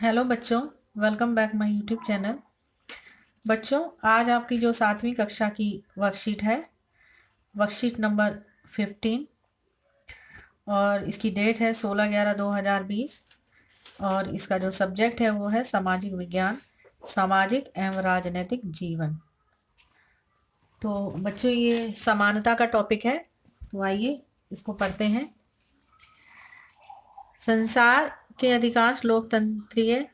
Hello बच्चों, welcome back my YouTube channel. बच्चों, आज आपकी जो 7वीं कक्षा की वर्कशीट है, वर्कशीट नंबर 15, और इसकी डेट है 16/11/2020 और इसका जो सब्जेक्ट है वो है सामाजिक विज्ञान, सामाजिक एवं राजनैतिक जीवन। तो बच्चों, ये समानता का टॉपिक है, तो आइए इसको पढ़ते हैं। संसार के अधिकांश लोकतंत्रीय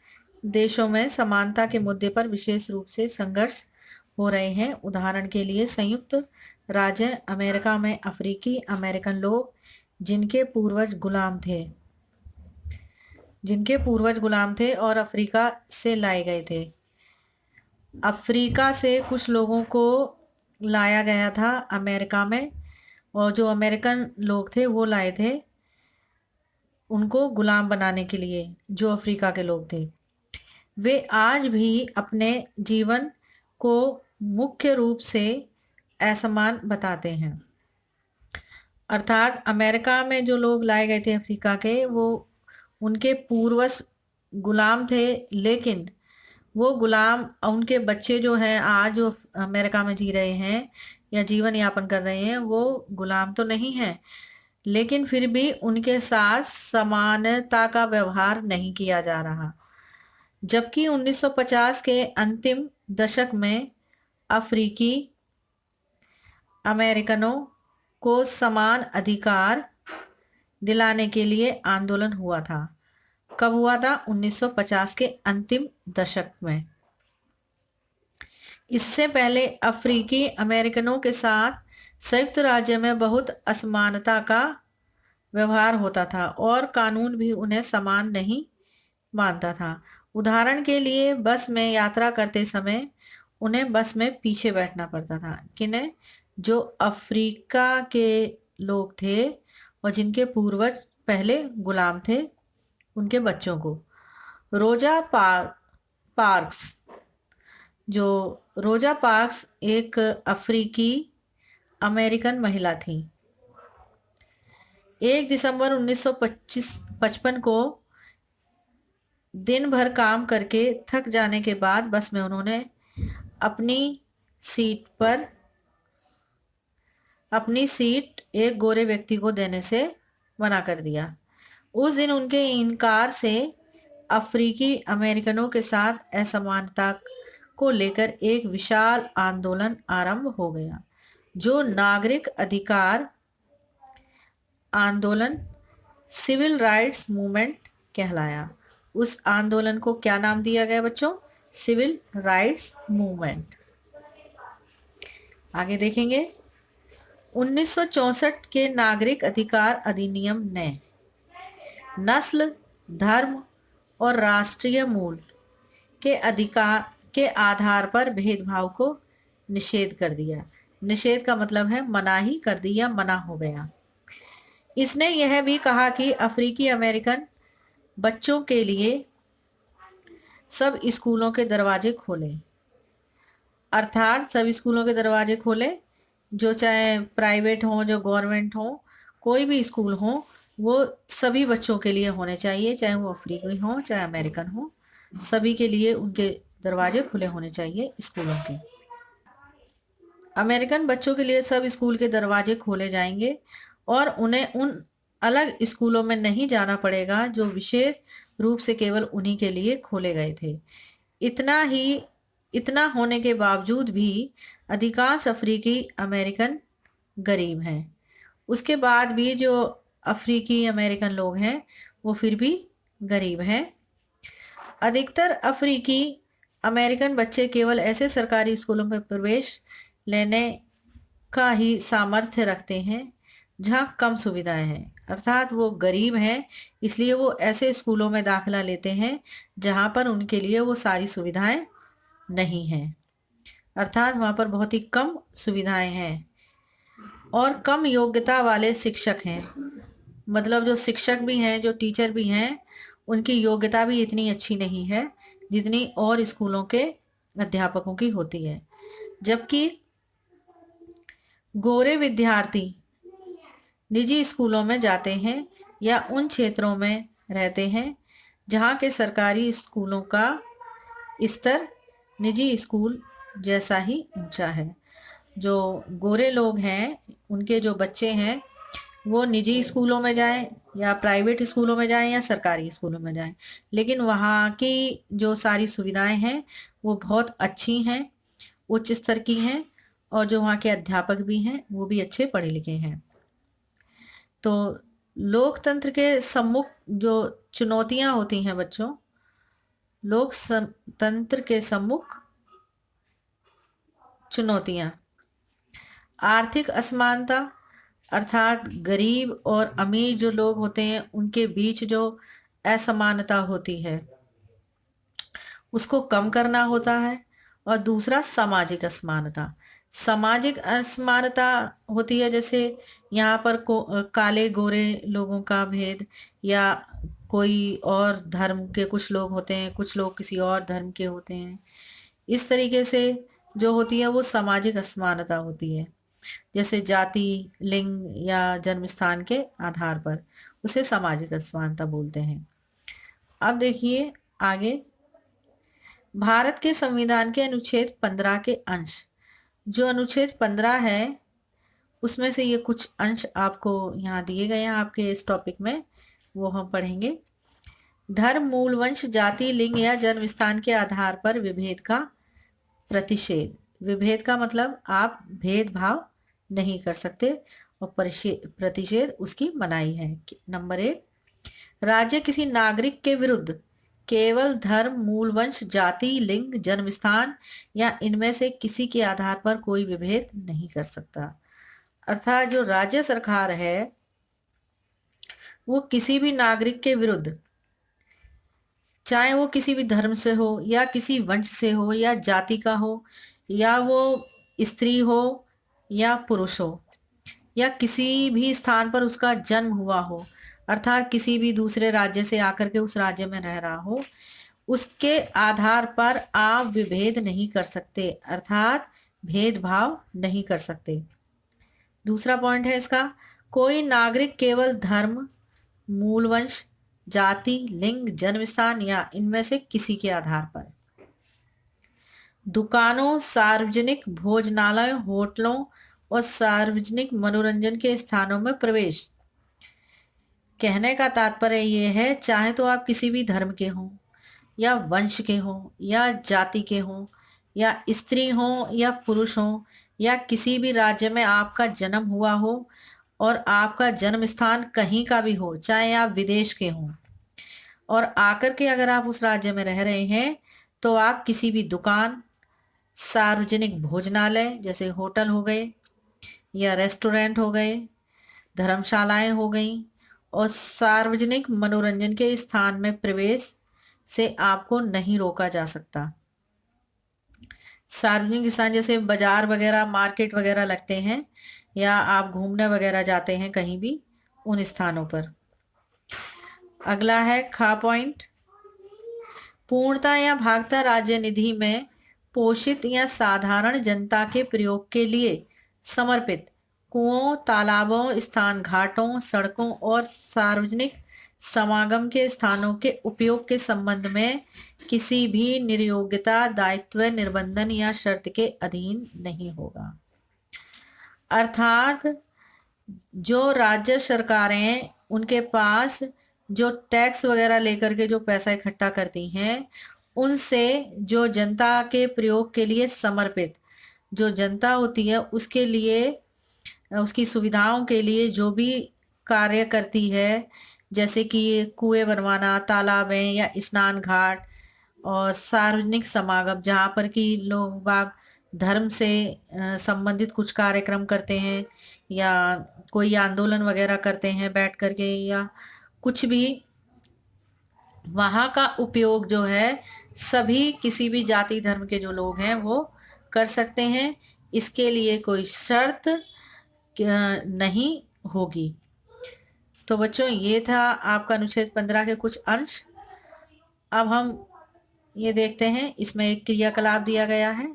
देशों में समानता के मुद्दे पर विशेष रूप से संघर्ष हो रहे हैं। उदाहरण के लिए संयुक्त राज्य अमेरिका में अफ्रीकी अमेरिकन लोग जिनके पूर्वज गुलाम थे और अफ्रीका से लाए गए थे। अफ्रीका से कुछ लोगों को लाया गया था अमेरिका में, और जो अमेरिकन लोग थे वो लाए थे उनको गुलाम बनाने के लिए। जो अफ्रीका के लोग थे वे आज भी अपने जीवन को मुख्य रूप से असमान बताते हैं। अर्थात अमेरिका में जो लोग लाए गए थे अफ्रीका के, वो उनके पूर्वज गुलाम थे, लेकिन वो गुलाम उनके बच्चे जो हैं आज जो अमेरिका में जी रहे हैं या जीवन यापन कर रहे हैं, वो गुलाम तो नहीं हैं, लेकिन फिर भी उनके साथ समानता का व्यवहार नहीं किया जा रहा। जबकि 1950 के अंतिम दशक में अफ्रीकी अमेरिकनों को समान अधिकार दिलाने के लिए आंदोलन हुआ था। कब हुआ था? 1950 के अंतिम दशक में। इससे पहले अफ्रीकी अमेरिकनों के साथ संयुक्त राज्य में बहुत असमानता का व्यवहार होता था और कानून भी उन्हें समान नहीं मानता था। उदाहरण के लिए बस में यात्रा करते समय उन्हें बस में पीछे बैठना पड़ता था। किन्हें? जो अफ्रीका के लोग थे और जिनके पूर्वज पहले गुलाम थे, उनके बच्चों को। रोजा पार्क्स जो रोजा पार्क्स एक अफ्रीकी अमेरिकन महिला थी। 1 दिसंबर 1955 को दिन भर काम करके थक जाने के बाद बस में उन्होंने अपनी सीट एक गोरे व्यक्ति को देने से मना कर दिया। उस दिन उनके इनकार से अफ्रीकी अमेरिकनों के साथ असमानता को लेकर एक विशाल आंदोलन आरंभ हो गया, जो नागरिक अधिकार आंदोलन, सिविल राइट्स मूवमेंट कहलाया। उस आंदोलन को क्या नाम दिया गया बच्चों? Civil rights movement. आगे देखेंगे। 1964 के नागरिक अधिकार अधिनियम ने नस्ल, धर्म और राष्ट्रीय मूल के अधिकार के आधार पर भेदभाव को निषेध कर दिया। निषेध का मतलब है मनाही कर दी या मना हो गया। इसने यह भी कहा कि अफ्रीकी अमेरिकन बच्चों के लिए सब स्कूलों के दरवाजे खोलें। अर्थात सब स्कूलों के दरवाजे खोलें, जो चाहे प्राइवेट हो, जो गवर्नमेंट हो, कोई भी स्कूल हो, वो सभी बच्चों के लिए होने चाहिए, चाहे वो अफ्रीकी हो चाहे अमेरिकन हो। सभी के लिए उनके दरवाजे खुले होने चाहिए स्कूलों के। अमेरिकन बच्चों के लिए सब स्कूल के दरवाजे खोले जाएंगे और उन्हें उन अलग स्कूलों में नहीं जाना पड़ेगा जो विशेष रूप से केवल उन्हीं के लिए खोले गए थे। इतना होने के बावजूद भी अधिकांश अफ्रीकी अमेरिकन गरीब हैं। उसके बाद भी जो अफ्रीकी अमेरिकन लोग हैं वो फिर भी गरीब हैं। अधिकतर अफ्रीकी अमेरिकन बच्चे केवल ऐसे सरकारी स्कूलों में प्रवेश लेने का ही सामर्थ्य रखते हैं जहां कम सुविधाएं हैं। अर्थात वो गरीब हैं, इसलिए वो ऐसे स्कूलों में दाखिला लेते हैं जहां पर उनके लिए वो सारी सुविधाएं नहीं हैं। अर्थात वहां पर बहुत ही कम सुविधाएं हैं और कम योग्यता वाले शिक्षक हैं। मतलब जो शिक्षक भी हैं, जो टीचर भी हैं, उनकी योग्यता भी इतनी अच्छी नहीं है जितनी और स्कूलों के अध्यापकों की होती है। जबकि गोरे विद्यार्थी निजी स्कूलों में जाते हैं या उन क्षेत्रों में रहते हैं जहाँ के सरकारी स्कूलों का स्तर निजी स्कूल जैसा ही ऊंचा है। जो गोरे लोग हैं, उनके जो बच्चे हैं, वो निजी स्कूलों में जाएं या प्राइवेट स्कूलों में जाएं या सरकारी स्कूलों में जाएं, लेकिन वहाँ की जो सारी सुविधाएं हैं वो बहुत अच्छी हैं, उच्च स्तर की हैं, और जो वहाँ के अध्यापक भी हैं वो भी अच्छे पढ़े लिखे हैं। तो लोकतंत्र के सम्मुख जो चुनौतियां होती हैं बच्चों, लोकतंत्र के सम्मुख चुनौतियां, आर्थिक असमानता, अर्थात गरीब और अमीर जो लोग होते हैं उनके बीच जो असमानता होती है उसको कम करना होता है। और दूसरा सामाजिक असमानता, सामाजिक असमानता होती है जैसे यहाँ पर काले गोरे लोगों का भेद, या कोई और धर्म के कुछ लोग होते हैं, कुछ लोग किसी और धर्म के होते हैं, इस तरीके से जो होती है वो सामाजिक असमानता होती है। जैसे जाति, लिंग या जन्म स्थान के आधार पर, उसे सामाजिक असमानता बोलते हैं। अब देखिए आगे, भारत के संविधान के अनुच्छेद 15 के अंश, जो अनुच्छेद 15 है उसमें से ये कुछ अंश आपको यहाँ दिए गए हैं आपके इस टॉपिक में, वो हम पढ़ेंगे। धर्म, मूल, वंश, जाति, लिंग या जन्म स्थान के आधार पर विभेद का प्रतिषेध। विभेद का मतलब आप भेदभाव नहीं कर सकते, और प्रतिषेध उसकी मनाही है। नंबर 1, राज्य किसी नागरिक के विरुद्ध केवल धर्म, मूल, वंश, जाति, लिंग, जन्म स्थान या इनमें से किसी के आधार पर कोई विभेद नहीं कर सकता। अर्थात जो राज्य सरकार है वो किसी भी नागरिक के विरुद्ध, चाहे वो किसी भी धर्म से हो या किसी वंश से हो या जाति का हो, या वो स्त्री हो या पुरुष हो, या किसी भी स्थान पर उसका जन्म हुआ हो, अर्थात किसी भी दूसरे राज्य से आकर के उस राज्य में रह रहा हो, उसके आधार पर आप विभेद नहीं कर सकते, अर्थात भेदभाव नहीं कर सकते। दूसरा पॉइंट है इसका, कोई नागरिक केवल धर्म, मूल वंश, जाति, लिंग, जन्म स्थान या इनमें से किसी के आधार पर दुकानों, सार्वजनिक भोजनालयों, होटलों और सार्वजनिक मनोरंजन के स्थानों में प्रवेश। कहने का तात्पर्य ये है, चाहे तो आप किसी भी धर्म के हों या वंश के हों या जाति के हों या स्त्री हों या पुरुष हों, या किसी भी राज्य में आपका जन्म हुआ हो और आपका जन्म स्थान कहीं का भी हो, चाहे आप विदेश के हों, और आकर के अगर आप उस राज्य में रह रहे हैं, तो आप किसी भी दुकान, सार्वजनिक भोजनालय जैसे होटल हो गए या रेस्टोरेंट हो गए, धर्मशालाएं हो गई, और सार्वजनिक मनोरंजन के स्थान में प्रवेश से आपको नहीं रोका जा सकता। सार्वजनिक स्थान जैसे बाजार वगैरह, मार्केट वगैरह लगते हैं, या आप घूमने वगैरह जाते हैं कहीं भी, उन स्थानों पर। अगला है खा पॉइंट, पूर्णता या भागता राज्य निधि में पोषित या साधारण जनता के प्रयोग के लिए समर्पित कुओं, तालाबों, स्थान घाटों, सड़कों और सार्वजनिक समागम के स्थानों के उपयोग के संबंध में किसी भी निर्योग्यता, दायित्व, निर्बंधन या शर्त के अधीन नहीं होगा। अर्थात जो राज्य सरकारें उनके पास जो टैक्स वगैरह लेकर के जो पैसा इकट्ठा करती हैं, उनसे जो जनता के प्रयोग के लिए समर्पित जो जनता होती है उसके लिए, उसकी सुविधाओं के लिए जो भी कार्य करती है, जैसे कि कुएं बनवाना, तालाबें या स्नान घाट और सार्वजनिक समागम जहाँ पर कि लोग बाग धर्म से संबंधित कुछ कार्यक्रम करते हैं या कोई आंदोलन वगैरह करते हैं बैठ करके, या कुछ भी, वहाँ का उपयोग जो है सभी किसी भी जाति धर्म के जो लोग हैं वो कर सकते हैं। इसके लिए कोई शर्त नहीं होगी। तो बच्चों ये था आपका अनुच्छेद 15 के कुछ अंश। अब हम ये देखते हैं, इसमें एक क्रियाकलाप दिया गया है।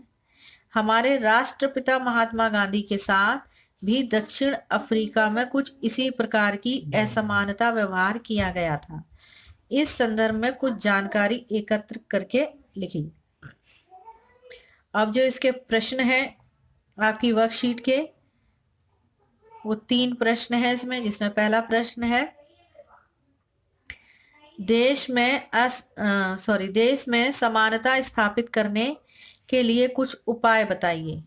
हमारे राष्ट्रपिता महात्मा गांधी के साथ भी दक्षिण अफ्रीका में कुछ इसी प्रकार की असमानता व्यवहार किया गया था। इस संदर्भ में कुछ जानकारी एकत्र करके लिखी। अब जो इसके प्रश्न हैं आपकी वर्कशीट के, वो 3 प्रश्न है इसमें, जिसमें पहला प्रश्न है देश में समानता स्थापित करने के लिए कुछ उपाय बताइए।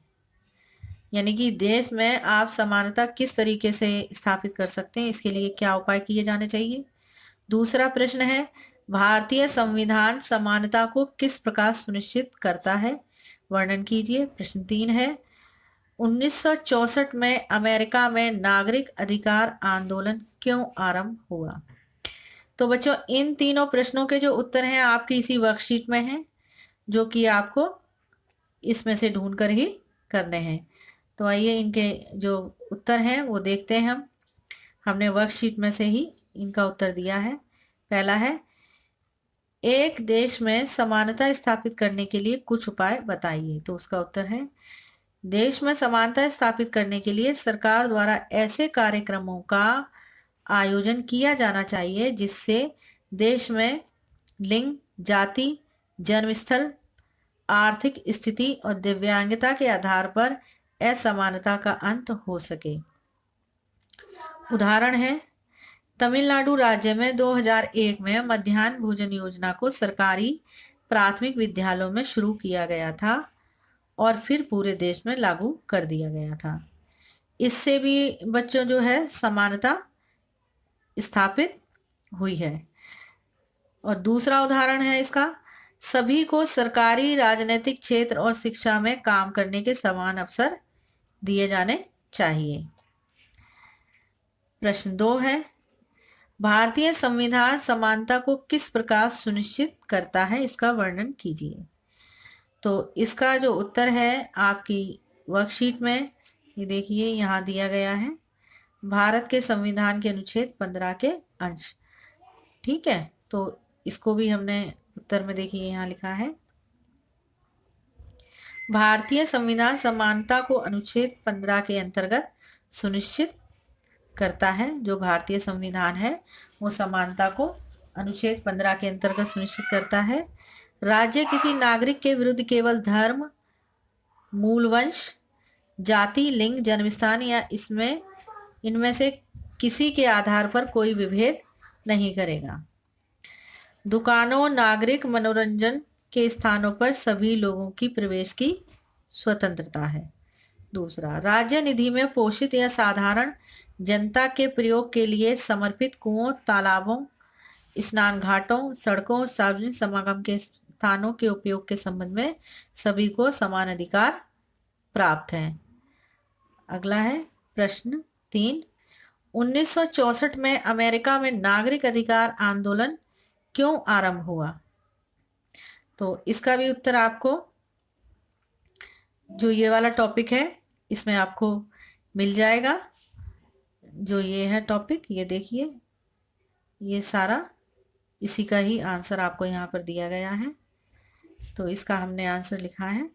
यानी कि देश में आप समानता किस तरीके से स्थापित कर सकते हैं, इसके लिए क्या उपाय किए जाने चाहिए। दूसरा प्रश्न है भारतीय संविधान समानता को किस प्रकार सुनिश्चित करता है, वर्णन कीजिए। प्रश्न 3 है 1964 में अमेरिका में नागरिक अधिकार आंदोलन क्यों आरंभ हुआ। तो बच्चों इन तीनों प्रश्नों के जो उत्तर हैं आपकी इसी वर्कशीट में हैं, जो कि आपको इसमें से ढूंढ कर ही करने हैं। तो आइए इनके जो उत्तर हैं वो देखते हैं। हमने वर्कशीट में से ही इनका उत्तर दिया है। पहला है एक देश में समानता स्थापित करने के लिए कुछ उपाय बताइए। तो उसका उत्तर है देश में समानता स्थापित करने के लिए सरकार द्वारा ऐसे कार्यक्रमों का आयोजन किया जाना चाहिए जिससे देश में लिंग, जाति, जन्मस्थल, आर्थिक स्थिति और दिव्यांगता के आधार पर असमानता का अंत हो सके। उदाहरण है तमिलनाडु राज्य में 2001 में मध्याह्न भोजन योजना को सरकारी प्राथमिक विद्यालयों में शुरू किया गया था और फिर पूरे देश में लागू कर दिया गया था। इससे भी बच्चों जो है समानता स्थापित हुई है। और दूसरा उदाहरण है इसका सभी को सरकारी, राजनीतिक क्षेत्र और शिक्षा में काम करने के समान अवसर दिए जाने चाहिए। प्रश्न 2 है भारतीय संविधान समानता को किस प्रकार सुनिश्चित करता है, इसका वर्णन कीजिए। तो इसका जो उत्तर है आपकी वर्कशीट में ये देखिए यहाँ दिया गया है, भारत के संविधान के अनुच्छेद 15 के अंश। ठीक है, तो इसको भी हमने उत्तर में देखिए यहाँ लिखा है भारतीय संविधान समानता को अनुच्छेद 15 के अंतर्गत सुनिश्चित करता है। जो भारतीय संविधान है वो समानता को अनुच्छेद 15 के अंतर्गत सुनिश्चित करता है। राज्य किसी नागरिक के विरुद्ध केवल धर्म, मूल वंश, जाति, लिंग, जन्मस्थान या इनमें से किसी के आधार पर कोई विभेद नहीं करेगा। दुकानों, नागरिक मनोरंजन के स्थानों पर सभी लोगों की प्रवेश की स्वतंत्रता है। दूसरा, राज्य निधि में पोषित या साधारण जनता के प्रयोग के लिए समर्पित कुओं, तालाबों, स्नान घाटों, सड़कों, सार्वजनिक समागम के स्थानों के उपयोग के संबंध में सभी को समान अधिकार प्राप्त है। अगला है प्रश्न 3 1964 में अमेरिका में नागरिक अधिकार आंदोलन क्यों आरंभ हुआ। तो इसका भी उत्तर आपको जो ये वाला टॉपिक है इसमें आपको मिल जाएगा। जो ये है टॉपिक, ये देखिए ये सारा इसी का ही आंसर आपको यहाँ पर दिया गया है। तो इसका हमने आंसर लिखा है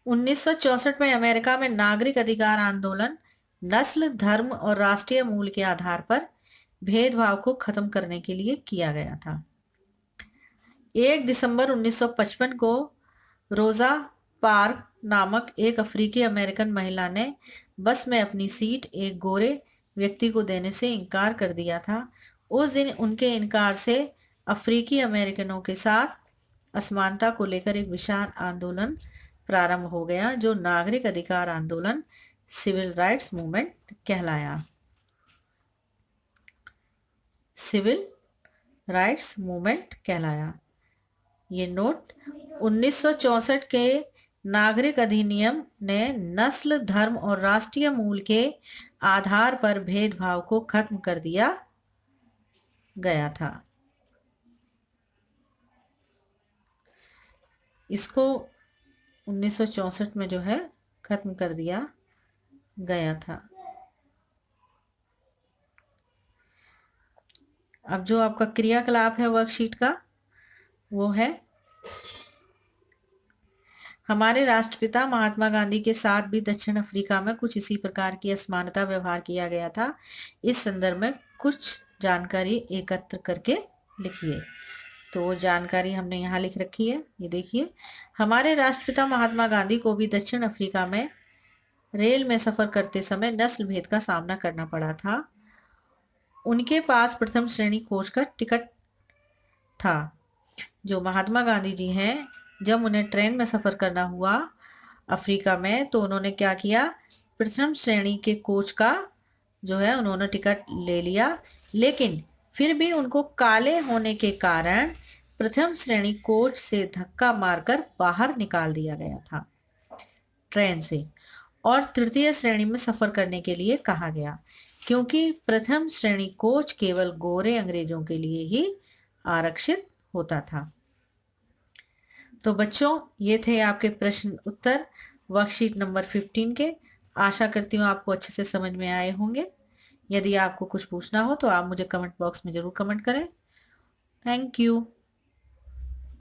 1964 में अमेरिका में नागरिक अधिकार आंदोलन नस्ल, धर्म और राष्ट्रीय मूल के आधार पर भेदभाव को खत्म करने के लिए किया गया था। 1 दिसंबर 1955 को रोजा पार्क नामक एक अफ्रीकी अमेरिकन महिला ने बस में अपनी सीट एक गोरे व्यक्ति को देने से इनकार कर दिया था। उस दिन उनके इनकार से अफ्रीकी अमेरिकनों के साथ असमानता को लेकर एक विशाल आंदोलन प्रारंभ हो गया, जो नागरिक अधिकार आंदोलन सिविल राइट्स मूवमेंट कहलाया। सिविल राइट्स मूवमेंट कहलाया। ये नोट 1964 के नागरिक अधिनियम ने नस्ल, धर्म और राष्ट्रीय मूल के आधार पर भेदभाव को खत्म कर दिया गया था। इसको 1964 में जो है खत्म कर दिया गया था। अब जो आपका क्रियाकलाप है वर्कशीट का वो है हमारे राष्ट्रपिता महात्मा गांधी के साथ भी दक्षिण अफ्रीका में कुछ इसी प्रकार की असमानता व्यवहार किया गया था। इस संदर्भ में कुछ जानकारी एकत्र करके लिखिए। तो वो जानकारी हमने यहाँ लिख रखी है, ये देखिए। हमारे राष्ट्रपिता महात्मा गांधी को भी दक्षिण अफ्रीका में रेल में सफर करते समय नस्ल भेद का सामना करना पड़ा था। उनके पास प्रथम श्रेणी कोच का टिकट था। जो महात्मा गांधी जी हैं, जब उन्हें ट्रेन में सफर करना हुआ अफ्रीका में, तो उन्होंने क्या किया, प्रथम श्रेणी के कोच का जो है उन्होंने टिकट ले लिया, लेकिन फिर भी उनको काले होने के कारण प्रथम श्रेणी कोच से धक्का मारकर बाहर निकाल दिया गया था ट्रेन से, और तृतीय श्रेणी में सफर करने के लिए कहा गया, क्योंकि प्रथम श्रेणी कोच केवल गोरे अंग्रेजों के लिए ही आरक्षित होता था। तो बच्चों, ये थे आपके प्रश्न उत्तर वर्कशीट नंबर 15 के। आशा करती हूँ आपको अच्छे से समझ में आए होंगे। यदि आपको कुछ पूछना हो तो आप मुझे कमेंट बॉक्स में ज़रूर कमेंट करें। Thank you.